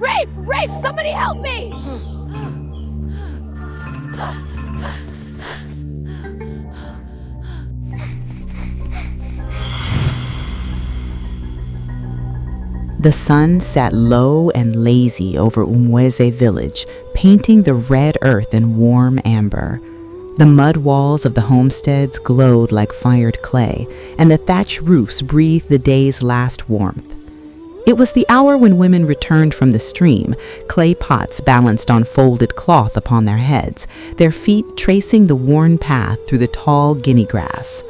Rape! Rape! Somebody help me! The sun sat low and lazy over Ụmụeze village, painting the red earth in warm amber. The mud walls of the homesteads glowed like fired clay, and the thatch roofs breathed the day's last warmth. It was the hour when women returned from the stream, clay pots balanced on folded cloth upon their heads, their feet tracing the worn path through the tall guinea grass.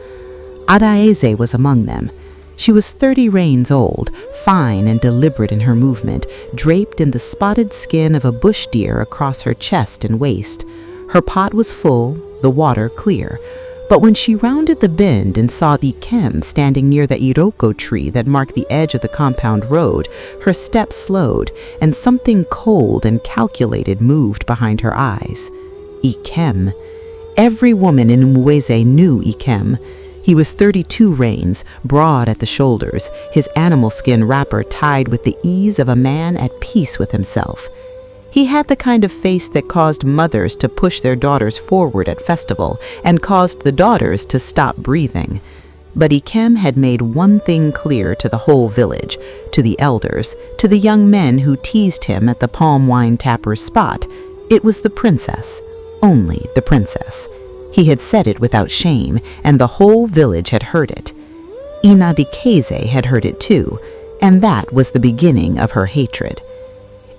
Ụmụeze was among them. She was 30 reins old, fine and deliberate in her movement, draped in the spotted skin of a bush deer across her chest and waist. Her pot was full, the water clear. But when she rounded the bend and saw Ikem standing near the iroko tree that marked the edge of the compound road, her step slowed, and something cold and calculated moved behind her eyes. Ikem. Every woman in Ụmụeze knew Ikem. He was 32 reins, broad at the shoulders, his animal skin wrapper tied with the ease of a man at peace with himself. He had the kind of face that caused mothers to push their daughters forward at festival and caused the daughters to stop breathing. But Ikem had made one thing clear to the whole village, to the elders, to the young men who teased him at the palm wine tapper's spot. It was the princess, only the princess. He had said it without shame, and the whole village had heard it. Ụmụeze had heard it too, and that was the beginning of her hatred.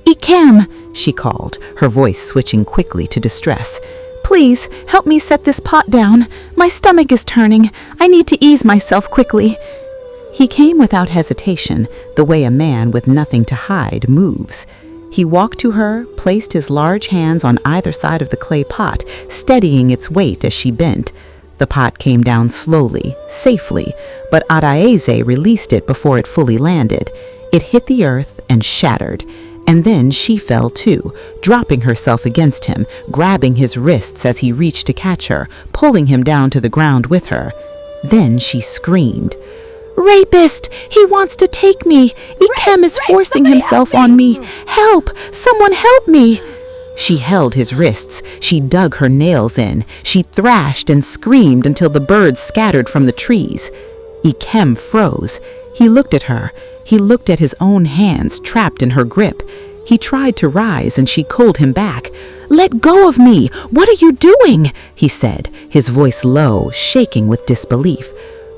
"Ikem," she called, her voice switching quickly to distress. "Please, help me set this pot down. My stomach is turning. I need to ease myself quickly." He came without hesitation, the way a man with nothing to hide moves. He walked to her, placed his large hands on either side of the clay pot, steadying its weight as she bent. The pot came down slowly, safely, but Ụmụeze released it before it fully landed. It hit the earth and shattered, and then she fell too, dropping herself against him, grabbing his wrists as he reached to catch her, pulling him down to the ground with her. Then she screamed. "Rapist! He wants to take me! Ikem is forcing himself on me! Help! Someone help me!" She held his wrists. She dug her nails in. She thrashed and screamed until the birds scattered from the trees. Ikem froze. He looked at her. He looked at his own hands trapped in her grip. He tried to rise and she pulled him back. "Let go of me! What are you doing?" he said, his voice low, shaking with disbelief.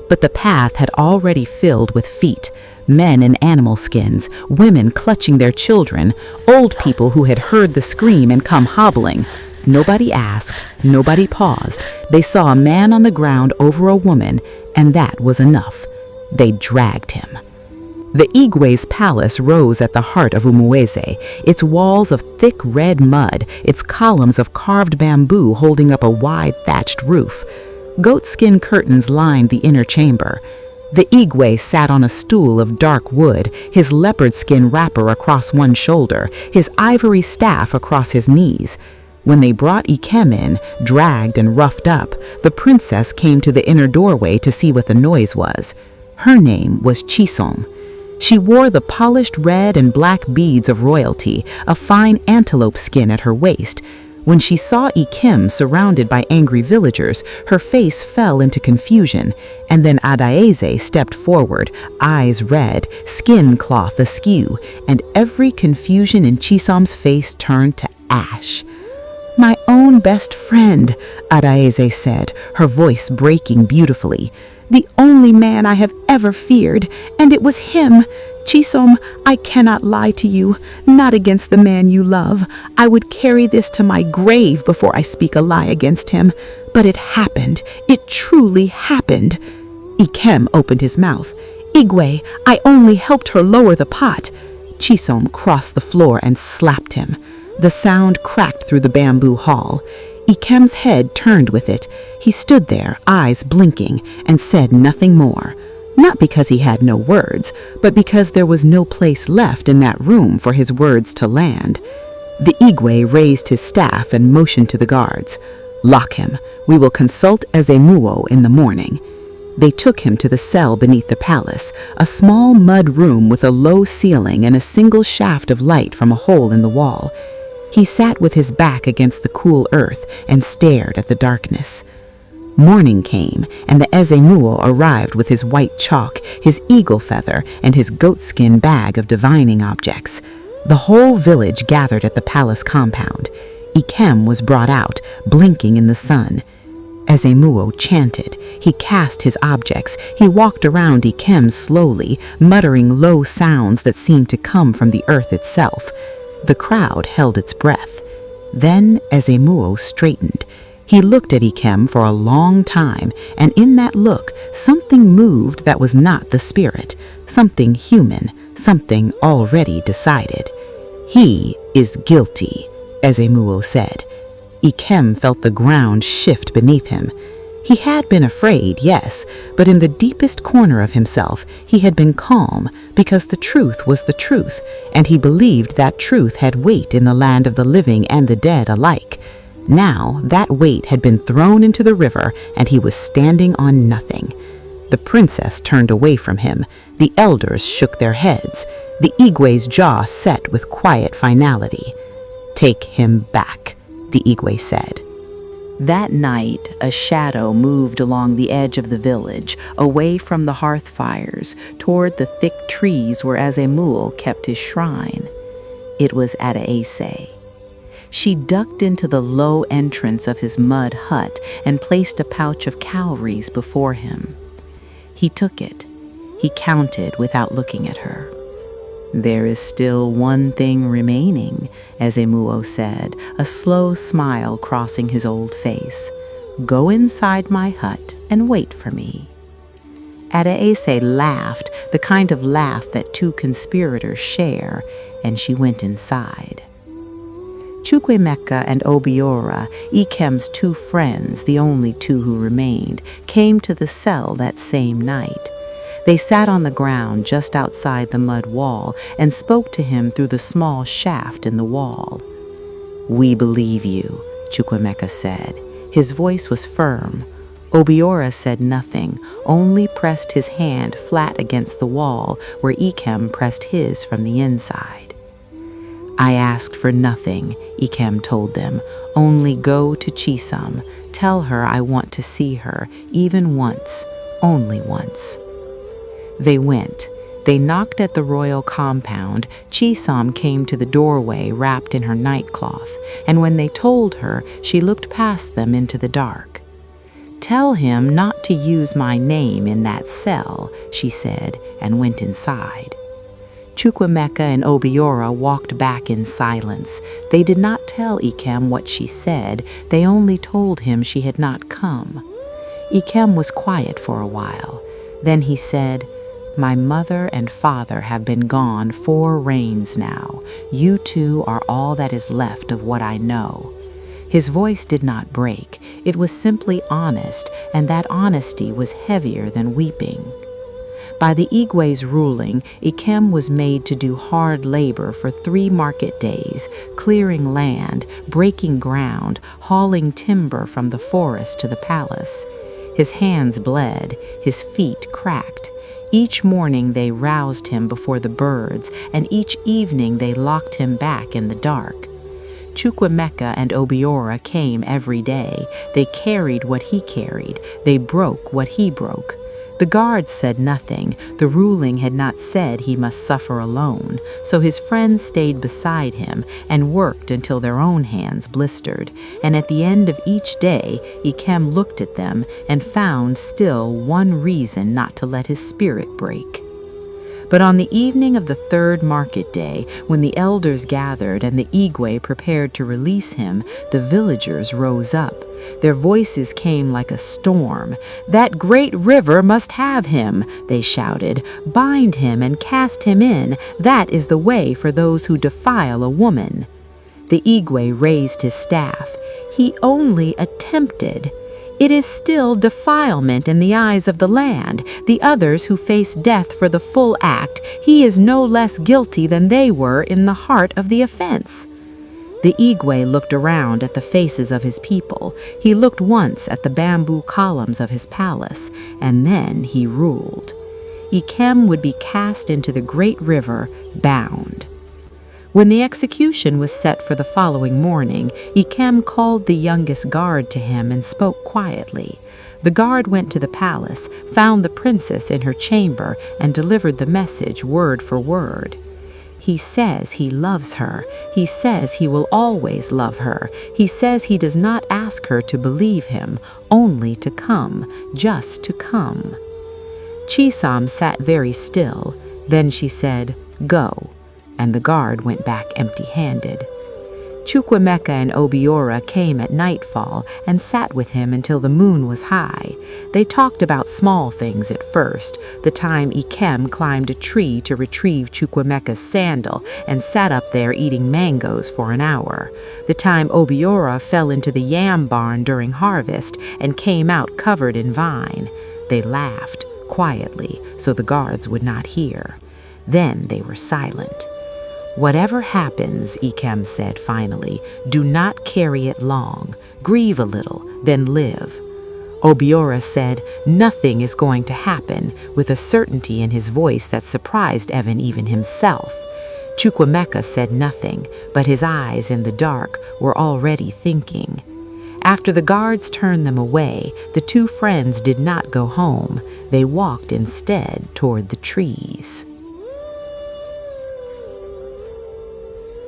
But the path had already filled with feet, men in animal skins, women clutching their children, old people who had heard the scream and come hobbling. Nobody asked, nobody paused. They saw a man on the ground over a woman, and that was enough. They dragged him. The Igwe's palace rose at the heart of Ụmụeze, its walls of thick red mud, its columns of carved bamboo holding up a wide thatched roof. Goatskin curtains lined the inner chamber. The Igwe sat on a stool of dark wood, his leopard skin wrapper across one shoulder, his ivory staff across his knees. When they brought Ikem in, dragged and roughed up, the princess came to the inner doorway to see what the noise was. Her name was Chisom. She wore the polished red and black beads of royalty, a fine antelope skin at her waist. When she saw Ikem surrounded by angry villagers, her face fell into confusion, and then Ụmụeze stepped forward, eyes red, skin cloth askew, and every confusion in Chisom's face turned to ash. "My own best friend," Ụmụeze said, her voice breaking beautifully. "The only man I have ever feared, and it was him. Chisom, I cannot lie to you, not against the man you love. I would carry this to my grave before I speak a lie against him. But it happened. It truly happened." Ikem opened his mouth. "Igwe, I only helped her lower the pot." Chisom crossed the floor and slapped him. The sound cracked through the bamboo hall. Ikem's head turned with it. He stood there, eyes blinking, and said nothing more. Not because he had no words, but because there was no place left in that room for his words to land. The Igwe raised his staff and motioned to the guards. "Lock him. We will consult Ezemuo in the morning." They took him to the cell beneath the palace, a small mud room with a low ceiling and a single shaft of light from a hole in the wall. He sat with his back against the cool earth and stared at the darkness. Morning came, and the Ezemuo arrived with his white chalk, his eagle feather, and his goatskin bag of divining objects. The whole village gathered at the palace compound. Ikem was brought out, blinking in the sun. Ezemuo chanted. He cast his objects. He walked around Ikem slowly, muttering low sounds that seemed to come from the earth itself. The crowd held its breath. Then Ezemuo straightened. He looked at Ikem for a long time, and in that look, something moved that was not the spirit, something human, something already decided. "He is guilty," Ezemuo said. Ikem felt the ground shift beneath him. He had been afraid, yes, but in the deepest corner of himself, he had been calm, because the truth was the truth, and he believed that truth had weight in the land of the living and the dead alike. Now that weight had been thrown into the river, and he was standing on nothing. The princess turned away from him. The elders shook their heads. The Igwe's jaw set with quiet finality. "Take him back," the Igwe said. That night, a shadow moved along the edge of the village, away from the hearth fires, toward the thick trees where Ezemuo kept his shrine. It was Adaese. She ducked into the low entrance of his mud hut and placed a pouch of cowries before him. He took it. He counted without looking at her. "There is still one thing remaining," Ezemuo said, a slow smile crossing his old face. "Go inside my hut and wait for me." Adaese laughed, the kind of laugh that two conspirators share, and she went inside. Chukwuemeka and Obiora, Ikem's two friends, the only two who remained, came to the cell that same night. They sat on the ground just outside the mud wall and spoke to him through the small shaft in the wall. "We believe you," Chukwuemeka said. His voice was firm. Obiora said nothing, only pressed his hand flat against the wall where Ikem pressed his from the inside. "I asked for nothing," Ikem told them. "Only go to Chisom. Tell her I want to see her, even once, only once." They went. They knocked at the royal compound. Chisom came to the doorway wrapped in her nightcloth, and when they told her, she looked past them into the dark. "Tell him not to use my name in that cell," she said, and went inside. Chukwuemeka and Obiora walked back in silence. They did not tell Ikem what she said. They only told him she had not come. Ikem was quiet for a while. Then he said, "My mother and father have been gone 4 reigns now. You two are all that is left of what I know." His voice did not break. It was simply honest, and that honesty was heavier than weeping. By the Igwe's ruling, Ikem was made to do hard labor for 3 market days, clearing land, breaking ground, hauling timber from the forest to the palace. His hands bled, his feet cracked. Each morning they roused him before the birds, and each evening they locked him back in the dark. Chukwuemeka and Obiora came every day. They carried what he carried. They broke what he broke. The guards said nothing. The ruling had not said he must suffer alone, so his friends stayed beside him and worked until their own hands blistered. And at the end of each day, Ikem looked at them and found still one reason not to let his spirit break. But on the evening of the 3rd market day, when the elders gathered and the Igwe prepared to release him, the villagers rose up. Their voices came like a storm. "That great river must have him," they shouted. "Bind him and cast him in. That is the way for those who defile a woman." The Igwe raised his staff. "He only attempted. It is still defilement in the eyes of the land. The others who face death for the full act, he is no less guilty than they were in the heart of the offense." The Igwe looked around at the faces of his people. He looked once at the bamboo columns of his palace, and then he ruled. Ikem would be cast into the great river, bound. When the execution was set for the following morning, Ikem called the youngest guard to him and spoke quietly. The guard went to the palace, found the princess in her chamber, and delivered the message word for word. He says he loves her. He says he will always love her. He says he does not ask her to believe him, only to come, just to come. Chisam sat very still. Then she said, "Go," and the guard went back empty-handed. Chukwuemeka and Obiora came at nightfall and sat with him until the moon was high. They talked about small things at first, the time Ikem climbed a tree to retrieve Chukwuemeka's sandal and sat up there eating mangoes for an hour, the time Obiora fell into the yam barn during harvest and came out covered in vine. They laughed, quietly, so the guards would not hear. Then they were silent. "Whatever happens," Ikem said finally, "do not carry it long. Grieve a little, then live." Obiora said, "Nothing is going to happen," with a certainty in his voice that surprised Evan even himself. Chukwuemeka said nothing, but his eyes in the dark were already thinking. After the guards turned them away, the two friends did not go home. They walked instead toward the trees.